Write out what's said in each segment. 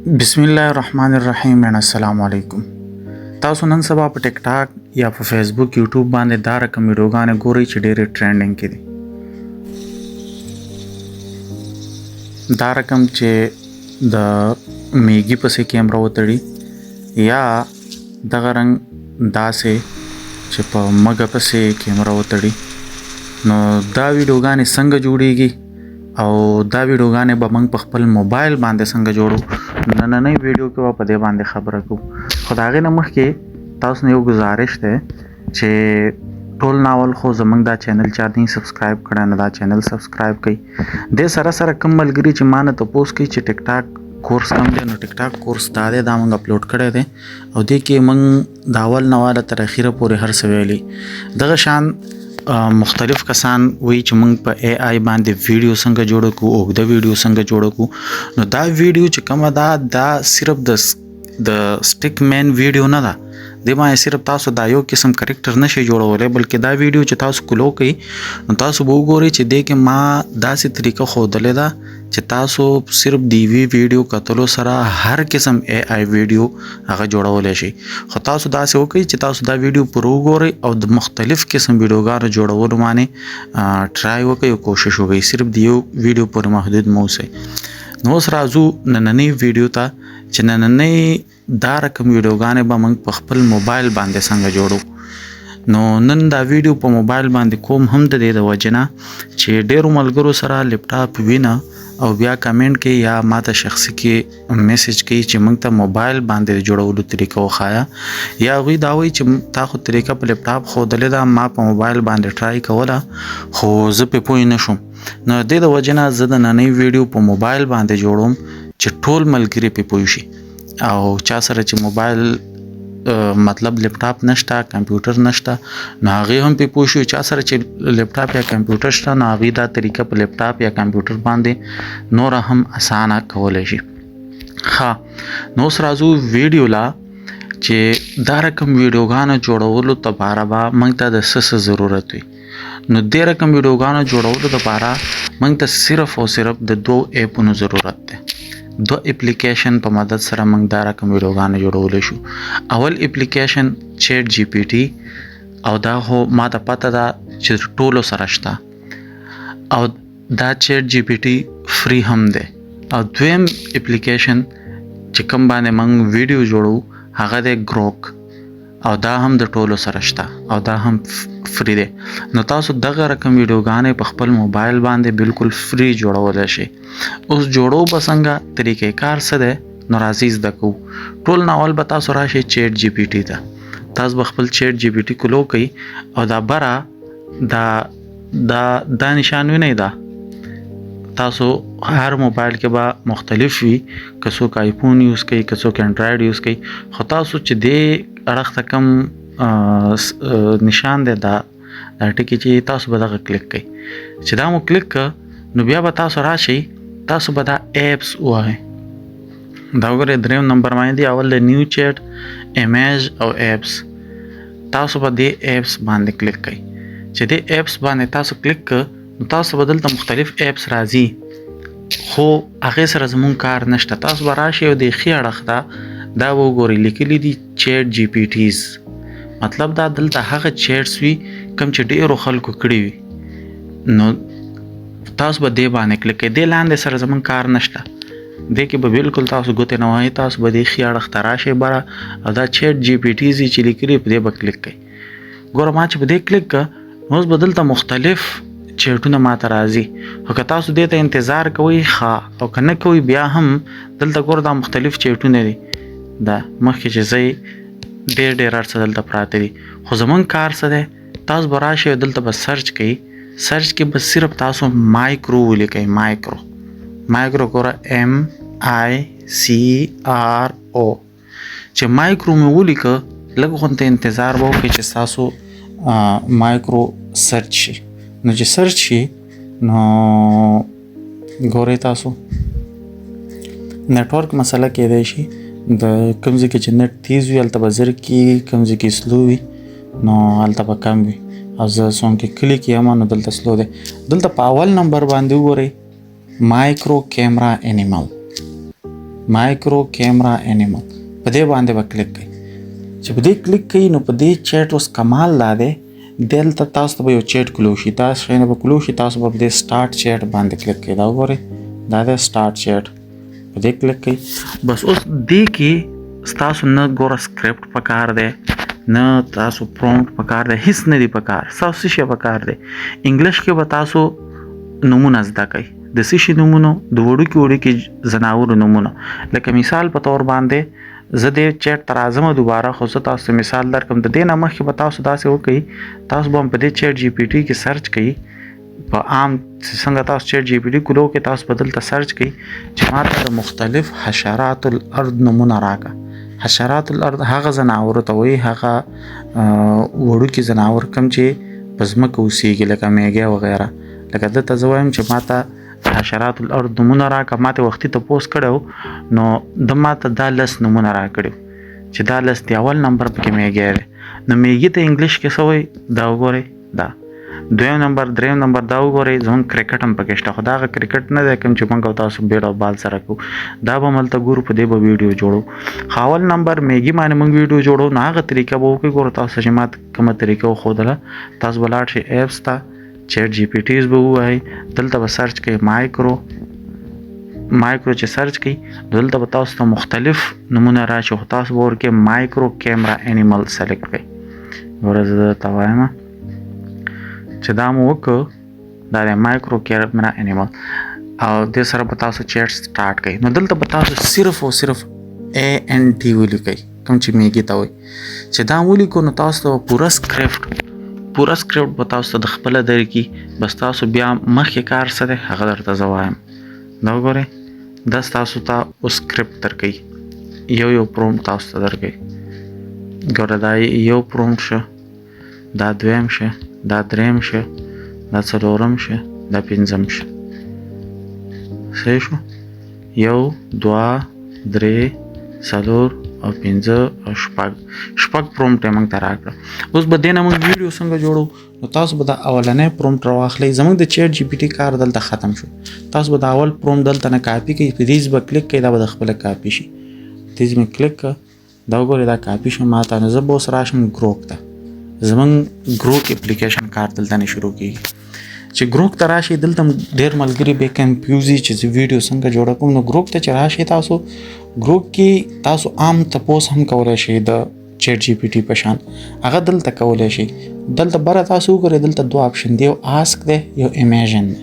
بسم الله الرحمن الرحیم and السلام علیکم. تاسو نن سبا په ټیک ټاک یا په فیسبوک یوټیوب باندې دا رقم ویډیوګانې ګورئ چې ډېرې ټرینډینګ کې دي. دا رقم چې د میګي پسې کیمرا وتړي یا دغه رنګ داسې چې په مګه پسې کیمرا وتړي نو دا ویډیوګانې څنګه جوړیږي او دا ویډیوګانې به موږ په خپل موبایل باندې څنګه جوړو. نننۍ ویډیو کې به په دې باندې خبره کوو. خو د هغې نه مخکې تاسو نه یو ګزارش دی چې ټول ناول خو زموږ دا چینل چا نه سبسکرایب کړی نو دا چینل سبسکرایب کړئ. دې سره سره کوم ملګري چې ما نه تپوس کوي چې ټیک ټاک کورس کوم دی نو ټیک ټاک کورس دا دی دا موږ اپلوډ کړی دی او دې کې موږ د اول نه واله تر اخره پورې هر څه ویلي. دغه شان مختلف کسان وایي چې موږ په اے آی باندې ویډیو څنګه جوړ کړو او د ویډیو څنګه جوړ کړو. نو دا ویډیو چې کومه ده دا صرف د سټیک مین ویډیو نه ده. د باندې صرف تاسو دا یو قسم کریکټر نشئ جوړولی بلکې دا ویډیو چې تاسو کلو کوي نو تاسو به وګورئ چې دې کې ما داسې طریقه ښودلې ده چې تاسو صرف د یوې ویډیو کتلو سره هر قسم اے آی ویډیو هغه جوړولی شئ. خو تاسو داسې وکړئ چې تاسو دا ویډیو پوره وګورئ او د مختلف قسم ویډیوګانو جوړولو باندې ټرای وکړئ او کوشش وکړئ. صرف د یو ویډیو پورې محدود مه اوسئ. نو اوس راځو نننۍ ویډیو ته چې نننۍ دا رقم ویډیوګانې به موږ په خپل موبایل باندې څنګه جوړو. نو نن دا ویډیو په موبایل باندې کوم هم د دې د وجې نه چې ډېرو ملګرو سره لیپټاپ وینه او بیا کمنټ کې یا ماته شخصي کې میسج کوي چې موږ ته موبایل باندې جوړولو طریقه وښایه یا هغوی دا وایي چې تا خو طریقه په لیپټاپ ښودلې ده ما په موبایل باندې ټرای کوله خو زه پې پوه نه شوم. نو د دې د وجې نه زه د نننۍ ویډیو په موبایل باندې جوړوم چې ټول ملګري پې پوه شي او چا سره چې موبایل مطلب لیپټاپ نشته کمپیوټر نشته نو هغې هم پې پوه شي. چا سره چې لیپټاپ یا کمپیوټر شته نو هغې دا طریقه په لیپټاپ یا کمپیوټر باندې نوره هم اسانه کولی شي. ښه نو اوس راځو ویډیو لا چې دا رقم ویډیوګانو جوړولو دپاره به موږ ته د څه ضرورت وي. نو دې رقم ویډیوګانو جوړولو دپاره موږ ته صرف او صرف د 2 ایپونو ضرورت دی. 2 اپلیکیشن په مدد سره موږ دا رقم ویډیوګانې جوړولی شو. اول اپلیکیشن چیټ جی پی ټي او دا خو ما ته پته ده چې ټولو سره شته او دا چیټ جی پی ټي فری هم دی. او دویم اپلیکیشن چې کوم باندې موږ ویډیو جوړو هغه دی ګروک او دا هم د ټولو سره شته او دا هم فری دی. نو تاسو دغه رقم ویډیوګانې په خپل موبایل باندې بالکل فری جوړولی شئ. اوس جوړو به څنګه طریقې کار څه دی نو راځئ زده کوو. ټول ناول به تاسو راشئ چیټ جی پی ټي ته. تاسو به خپل چیټ جی پی ټي کلو کوئ او دا بره دا نشان وینئ دا تاسو هر موبایل کې به مختلف وي که څوک آیفون یوز کوي که څوک انډرایډ یوز کوي خو تاسو چې دې اړخ ته کم نشان دی دا ټکي چې تاسو به دغه کلیک کوئ. چې دا مو کلیک کړه نو بیا به تاسو راشئ تاسو به دا ایپس ووهئ. دا وګورئ دریم نمبر باندې دی اول د نیو چیټ ایمیج او ایپس. تاسو به دې ایپس باندې کلیک کوئ. چې دې ایپس باندې تاسو کلیک کړه نو تاسو به دلته مختلف ایپس راځي خو هغې سره زموږ کار نشته. تاسو به راشئ او د ښي اړخ ته دا وګورئ لیکلي دي چیټ جی پی ټیز مطلب دا دلته هغه چیټس وي کوم چې ډېرو خلکو کړي وي. نو تاسو به دې باندې کلیک کوئ. دې لاندې سره زموږ کار نشته. دې کې به بالکل تاسو ګوتې نه وهئ. تاسو به دې ښي اړخ ته راشئ بره او دا چیټ جی پی ټیز چې لیکلي په دې به کلیک کوئ. ګوره ما چې په دې کلیک کړه نو اوس به دلته مختلف چیټونه ماته راځي خو که تاسو دې ته انتظار کوئ ښه او که نه کوئ بیا هم دلته ګوره دا مختلف چیټونه دي دا مخکې چې ځئ ډېر هر څه دلته پراته دي خو زموږ کار څه دی تاسو به راشئ دلته به سرچ کوئ. سرچ کې به صرف تاسو مایکرو ولیکئ. مایکرو ګوره MICRO چې مایکرو مې ولیکه لږ غونته انتظار به وکړئ چې ستاسو مایکرو سرچ شي. نو چې سرچ شي نو ګورئ تاسو نیټورک مسله کېدای شي د کوم ځای کې چې نیټ تیز وي هلته به زر کېږي کوم ځای کې سلو وي نو هلته به کم وي او زه څومره کلیک یم نو دلته سلو دی. دلته په اول نمبر باندې وګورئ مایکرو کیمرا انیمل مایکرو کیمرا انیمل په دې باندې به کلیک کوئ. چې په دې کلیک کوئ نو په دې چیټ اوس کمال دا دی دلته تاسو ته به یو چیټ کلو شي. دا شی نه به کلو شي تاسو به په دې سټارټ چیټ باندې کلیک کوئ. دا وګورئ دا دی سټارټ چیټ په دې کلیک کوئ. بس اوس دې کې ستاسو نه ګوره سکرپټ پکار دی نه تاسو پرومپټ پکار دی هیڅ نه دی پکار. ستاسو څه شی پکار دی انګلیش کې به تاسو نومونه زده کوئ د څه شي نومونه د وړوکي ځناورو نومونه. لکه مثال په طور باندې زه دې چیټ ته راځم دوباره خو زه تاسو ته مثال درکړم. د دې نه مخکې به تاسو داسې وکړئ تاسو به هم په دې چیټ جی پی ټي کې سرچ کوئ په عام څنګه تاسو چیټ جی پی ټي کولو کې تاسو په دلته سرچ کوئ چې ماته د مختلف حشرات الارض نومونه راکړه. حشرات الارض هغه ځناورو ته وایي هغه وړوکي ځناور کوم چې په ځمکه اوسېږي لکه میږی وغیره. لکه دلته زه وایم چې ماته حشرات الارض نومونه راکړه. ماته وختي تپوس کړی نو د ماته دا 10 نومونه راکړي چې دا 10 دی. اول نمبر پکې میږی دی نو میږي ته انګلیش کې څه وایي دا وګورئ. دا دویم نمبر دریم نمبر دا وګورئ زموږ کرکټ هم پکې شته خو دا هغه کرکټ نه دی کوم چې موږ او تاسو بیټ او بال سره کوو. دا به هملته ګورو په دې به ویډیو جوړو. اول نمبر میږي باندې موږ ویډیو جوړو نو هغه طریقه به وکړو. ګورو تاسو چې ماته کومه طریقه وښودله تاسو به لاړ شئ ایپس ته چیټ جی پی ټیز به ووایئ دلته به سرچ کوئ مایکرو چې سرچ کوئ دلته به تاسو ته مختلف نمونه راشي خو تاسو به ورکړئ مایکرو کیمرا انیمل سلیکټ کړئ. ګوره زه درته وایم چې دا مو وکړو دا دی مایکرو کیمرا انیمل او دې سره به تاسو چیټ سټارټ کوئ. نو دلته به تاسو صرف او صرف ANT ولیکئ کوم چې میږي ته وایي. چې دا ولیکو نو تاسو ته پوره سکرپټ به تاسو ته د خپله درکړي. بس تاسو بیا مخکې کار څه دی هغه درته زه وایم. دا وګورئ دا ستاسو ته اوس سکرپټ درکوي یو پرومپټ تاسو ته درکوي. ګوره دا یو پرومپټ شه دا دویم شه دا دریم شه دا څلورم شه دا پنځم شه. صحیح شو 1 2 3 4 او 5 او شپږ پرومپټ موږ ته راکړه. اوس به دې نه موږ ویډیو څنګه جوړو نو تاسو به دا اولنی پرومپټ راواخلئ. زموږ د چیټ جی پی ټي کار دلته ختم شو. تاسو به دا اول پرومپټ دلته نه کاپي کړئ په دې به کلیک کړئ دا به د خپله کاپي شي. دې مې کلیک کړه دا وګورئ دا کاپي شو ماته. نو زه به اوس راشم ګروک ته. زموږ ګروک اپلیکیشن کار دلته نه شروع کېږي. چې ګروک ته راشي دلته ډېر ملګري به کنفیوز وي چې زه ویډیو څنګه جوړه کوم. نو ګروک ته چې راشي تاسو ګروک کې تاسو عام تپوس هم کولی شئ د چیټ جی پی ټي په شان هغه دلته کولی شئ. دلته بره تاسو وګورئ دلته 2 آپشن دی یو آسک دی یو امیجن دی.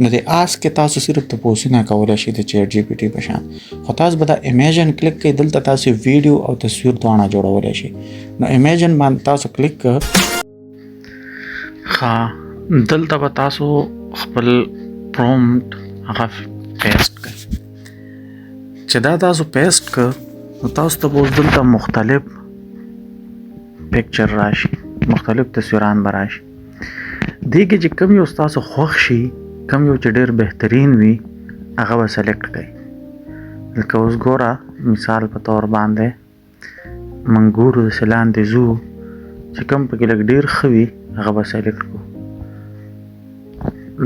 نو د آسک کې تاسو صرف تپوسونه کولی شئ د چیټ جی پی ټي په شان خو تاسو به دا امیجن کلیک کړئ دلته تاسو ویډیو او تصویر دواړه جوړولی شئ. نو امیجن باندې تاسو کلیک کړئ دلته به تاسو خپل پرومپټ هغه پیسټ کړئ. چې دا تاسو پیسټ کړ نو تاسو ته به اوس دلته مختلف پکچر راشي مختلف تصویران به راشي. دې کې چې کوم یو ستاسو خوښ شي کوم یو چې ډېر بهترین وي هغه به سلیکټ کړئ. لکه اوس ګوره مثال په طور باندې موږ ګورو داسې لاندې ځو چې کوم پکې لږ ډېر ښه وي هغه به سلیکټ کړو.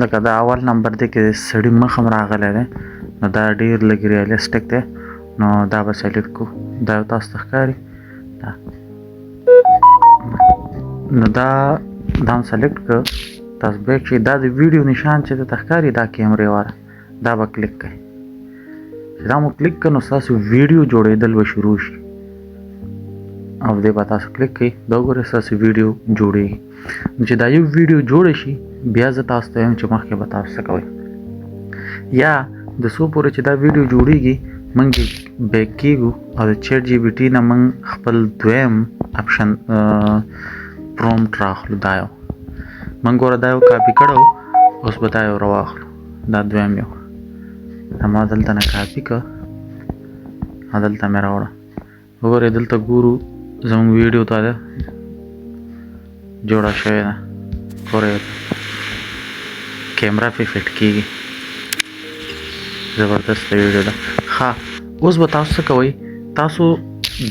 لکه دا اول نمبر دی کې سړي مخ هم راغلی دی نو دا ډېر لږ ریالسټک دی نو دا به سلیکټ کړو. دا تاسو ته ښکاري نو دا هم سلیکټ کړ. تاسو بیک شئ دا د ویډیو نشان چې درته ښکاري دا کیمرې والا دا به کلیک کړئ. چې دا مو کلیک کړ نو ستاسو ویډیو جوړېدل به شروع شي او دې به تاسو کلیک کړئ دا وګورئ ستاسو ویډیو جوړېږي. چې دا یو ویډیو جوړه شي بیا زه تاسو ته وایم چې مخکې به تاسو څه کوئ یا د څو پورې چې دا ویډیو جوړېږي موږ بیک کېږو او د چیټ جی پی ټي نه موږ خپل دویم اپشن پرومپټ راخلو. دا یو موږ ګوره دا یو کاپي کړو اوس به دا یو راواخلو دا دویم یو ما دلته نه کاپي کړه دلته مې راوړه. وګورئ دلته ګورو زموږ ویډیو ته ده جوړه شوې ده. ګورئ کیمرا پې فټ کېږي زبردست ویډیو ده. اوس به تاسو څه کوئ تاسو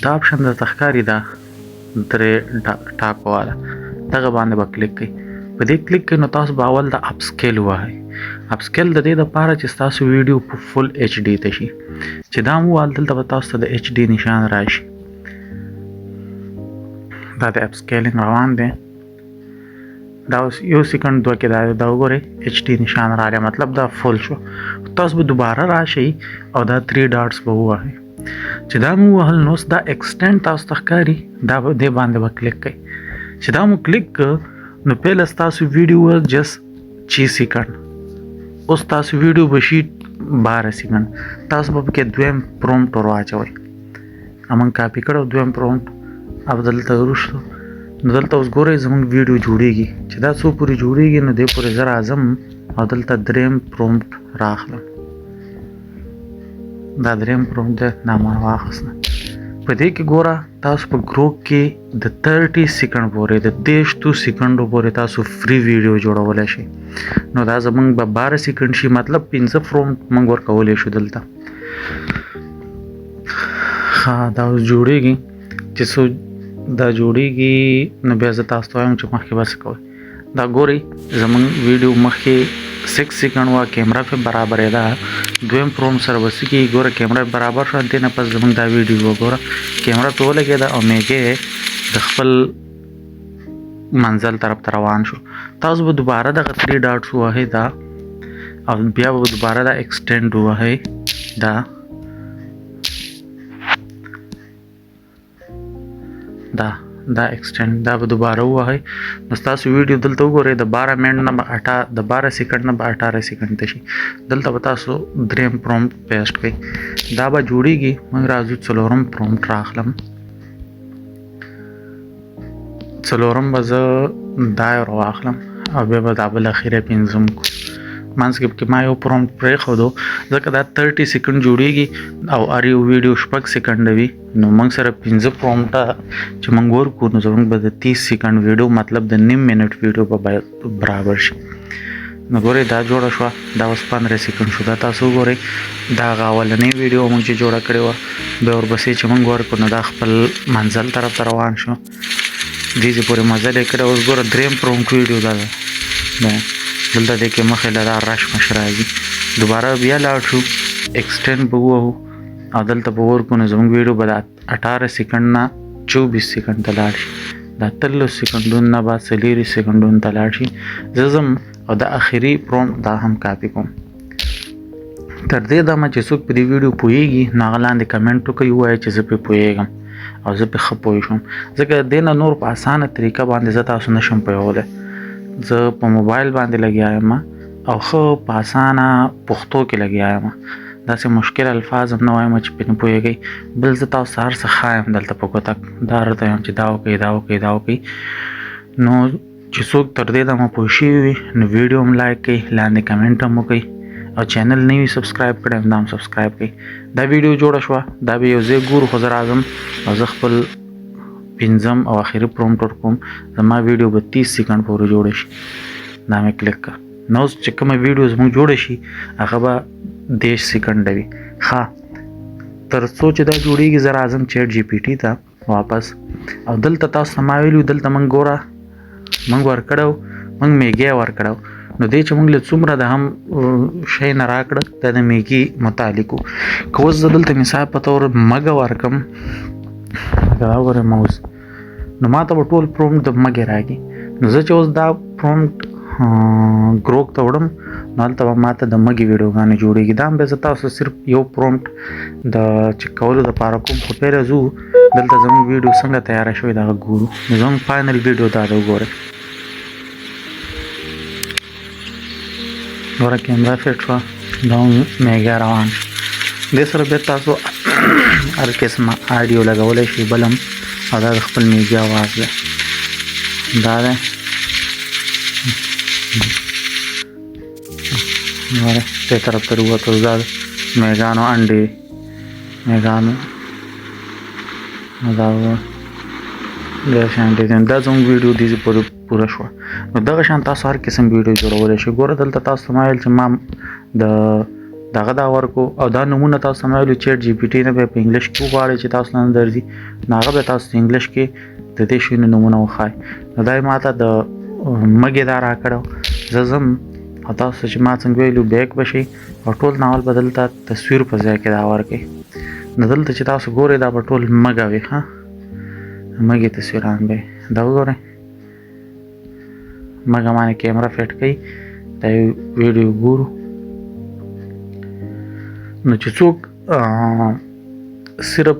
دا اپشن درته ښکاري دا 3 ټاکو والا دغه باندې به کلیک کړئ. په دې کلیک کړئ نو تاسو به اول د اپ سکیل ووهئ. اپ سکیل د دې لپاره چې تاسو ویډیو په فل ایچ ډي ته شي چې دا مو دلته به تاسو ته د ایچ ډي نشان راشي دا د اپ سکیلینګ روان دی دا اوس یو سکند دوه کې دا وګورئ ایچ ډي نشان راغلی مطلب دا فل شو تاسو به دوباره راشئ او دا 3 ډاټس به ووهئ چې دا مو وهل نو دا ایکسټینډ تاسو ته ښکاري دا به دې باندې به کلیک کوئ چې دا مو کلیک کړ نو پهله ستاسو ویډیو جست 6 سکند اوس تاسو ویډیو به شي 12 سکند تاسو به پکې دویم پرومپټ ور واچوئ امون کاپی کړو دویم پرومپټ अब دلته وروسته نو دلته اوس ګورئ زموږ ویډیو جوړیږي چې دا څو پورې جوړیږي نو دې پورې زه راځم او دلته دریم پرومپټ راخلم دا دریم پرومپټ دی دا ما واخیسته په دې کې ګوره تاسو په ګروپ کې د 30 سکند پورې د 30 سکندو پورې تاسو فری ویډیو جوړولی شئ نو دا زموږ به 12 سکند شي مطلب 15 پرومپټ موږ ورکولی شو دلته ښه دا اوس جوړیږي چې څو دا جوړیږي نو بیا زه تاسو ته وایم چې مخکې به څه کوئ دا ګورئ زموږ ویډیو مخکې 6 سکند وه کیمره پې برابرې ده دویم پرومپټ سره به څه کېږي ګوره کیمره برابر شوه دې نه پس زموږ دا ویډیو وګوره کیمره پې ولګېده او میږی د خپل منزل طرف ته روان شو تاسو به دوباره دغه 3 ډاټس ووهئ دا او بیا به دوباره دا ایکسټینډ ووهئ دا دا ایکسټینډ دا به دوباره ووهئ نو ستاسو ویډیو دلته وګورئ د 12 منټ نه به د 12 سکند نه به 18 سکند ته شي دلته به تاسو دریم پرومپټ پیسټ کړئ دا به جوړیږي موږ راځو څلورم پرومپټ راخلم څلورم به زه دا یو راواخلم او بیا به دا بل اخیری پنځم کو منځ کې ما یو پرومپټ پرېښودو ځکه دا 30 سکند جوړیږي او هر یو ویډیو 6 سکنډه وي نو موږ سره 15 پرومپټه چې موږ ورکو نو زموږ به د 30 سکند ویډیو مطلب د نیم منټ ویډیو به باید برابر شي نو ګورئ دا جوړه شوه دا اوس 15 سکند شو دا تاسو وګورئ دا هغه اولنۍ ویډیو موږ چې جوړه کړې وه بیا ورپسې چې موږ ورکړو نو دا خپل منزل طرف ته روان شو دې پورې مزل یې کړی اوس ګوره دریم پرومپټ ویډیو دا ده دلته دې کې مخې له دا رش مش راځي دوباره بیا لاړ شو ایکسټینډ به ووهو او دلته به ورکړو نو زموږ ویډیو به د 18 سکند نه 24 سکند ته لاړ شي دا 13 سکندونو نه بعد 40 سکندونو ته لاړ شي زه ځم او د اخري پرومپټ دا هم کاپي کوم تر دې دمه چې څوک په دې ویډیو پوهېږي نو هغه لاندې کمنټ وکړئ ووایه چې زه پرې پوهېږم او زه پرې ښه پوه شوم ځکه دې نه نور په اسانه طریقه باندې زه تاسو نشم پوهولی زه په موبایل باندې لګیا یم او ښه په اسانه پښتو کې لګیا یم داسې مشکل الفاظ هم نه وایم چې پرې نه پوهېږئ بل زه تاسو ته هر څه ښایم دلته په کوتک دا درته وایم چې دا وکړئ دا وکړئ دا وکړئ نو چې څوک تر دې دمه پوه شوي وي نو ویډیو هم لایک کړئ لاندې کمنټ هم وکړئ او چینل نه وي سبسکرایب کړی هم دا هم سبسکرایب کړئ دا ویډیو جوړه شوه دا به یو ځای ګورو خو زه راځم او زه خپل پنځم او اخري پرومپټ ورکوم زما ویډیو به 30 سکند پورې جوړه شي دا مې کلیک کړه نو اوس چې کومه ویډیو زموږ جوړه شي هغه به 10 سکنډه وي ښه تر څو چې دا جوړیږي زه راځم چیټ جی پی ټي ته واپس او دلته تاسو ته ما ویلي دلته موږ ګوره موږ ورکړو موږ میږی ورکړو نو دې چې موږ له څومره د هم شی نه راکړه دا د میږي متعلق و که اوس زه دلته مثال په طور مږه ورکړم دا وګورئ موس نو ما ته به ټول پرومپټ د مږې راځي نو زه چې اوس دا پرومپټ ګروک ته وړم نو هلته به ما ته د مږې ویډیوګانې جوړېږي دا هم بیا زه تاسو صرف یو پرومپټ د چک کولو دپاره کوم خو پیله ځو دلته زموږ ویډیو څنګه تیاره شوې دغه ګورو نو زموږ فاینل ویډیو دا ده وګورئ ګوره کیمره فټ شوه دا هم میږی روان شو دې سره بیا تاسو هر قسمه آډیو لګولی شئ بل هم او دا د خپل میږي اواز ده دا دی دې طرف ته ووتو دا میږیانو انډې میږیانو دا ډېر شیان دي دا زموږ ویډیو دې پورې پوره شوه نو دغه شان تاسو هر قسم ویډیو جوړولی شئ ګوره دلته تاسو ته ما ویل چې ما د دغه دا ورکو او دا نمونه تاسو ته ما ویلو چیټ جی پی ټي نه به په انګلیش کې وغواړئ چې تاسو نه درځي نو هغه به تاسو ته انګلیش کې د دې شیانو نمونه وښایي نو دا یې ما ته د مږې دا راکړی زه ځم او تاسو چې ما څنګه ویلو بیک بشي او ټول ناول به دلته تصویر په ځای کې دا ورکړي. نو دلته چې تاسو ګورئ دا به ټول مږه وي ها، مږې تصویران به دا وګورئ. مږه باندې کیمره فټ کړئ، دا یو ویډیو ګورو. نو چې څوک صرف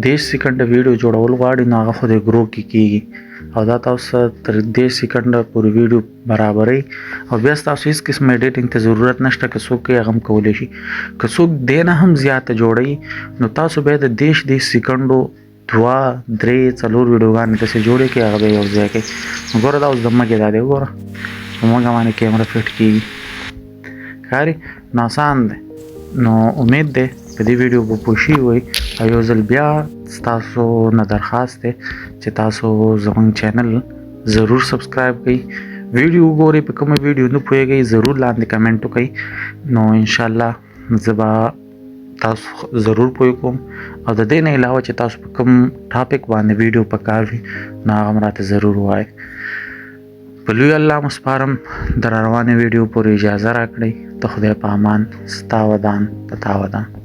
10 سکنډه ویډیو جوړول غواړي نو هغه خو د ګرو کې کیږي او دا تاسو تر 10 سکنډه پورې ویډیو برابرۍ او بیا تاسو هیڅ قسم ایډیټینګ ته ضرورت نشته. که څوک یې هغه هم کولی شي. که څوک دې نه هم زیاته جوړوي نو تاسو به د 10 سکنډو 2 3 4 ویډیوګانې داسې جوړې کړئ، هغه به یو ځای کړئ. ګوره دا اوس د مږې دا دی، وګوره مږه باندې کیمره فټ کیږي ښکاري. نو آسان دی. نو امید دی په دې ویډیو به پوه شوي وئ او یو ځل بیا ستاسو نه درخواست دی چې تاسو زموږ چینل ضرور سبسکرایب کړئ. ویډیو وګورئ، په کومه ویډیو نه پوهېږئ ضرور لاندې کمنټ وکړئ. نو انشاءالله زه به تاسو ضرور پوه کوم او د دې نه علاوه چې تاسو په کوم ټاپک باندې ویډیو پکار وي نو هغه هم راته ضرور ووایئ. په لوی الله مو سپارم. د روانې ویډیو پورې اجازه راکړئ. د خدای په امان. ستا ودان په تا ودان.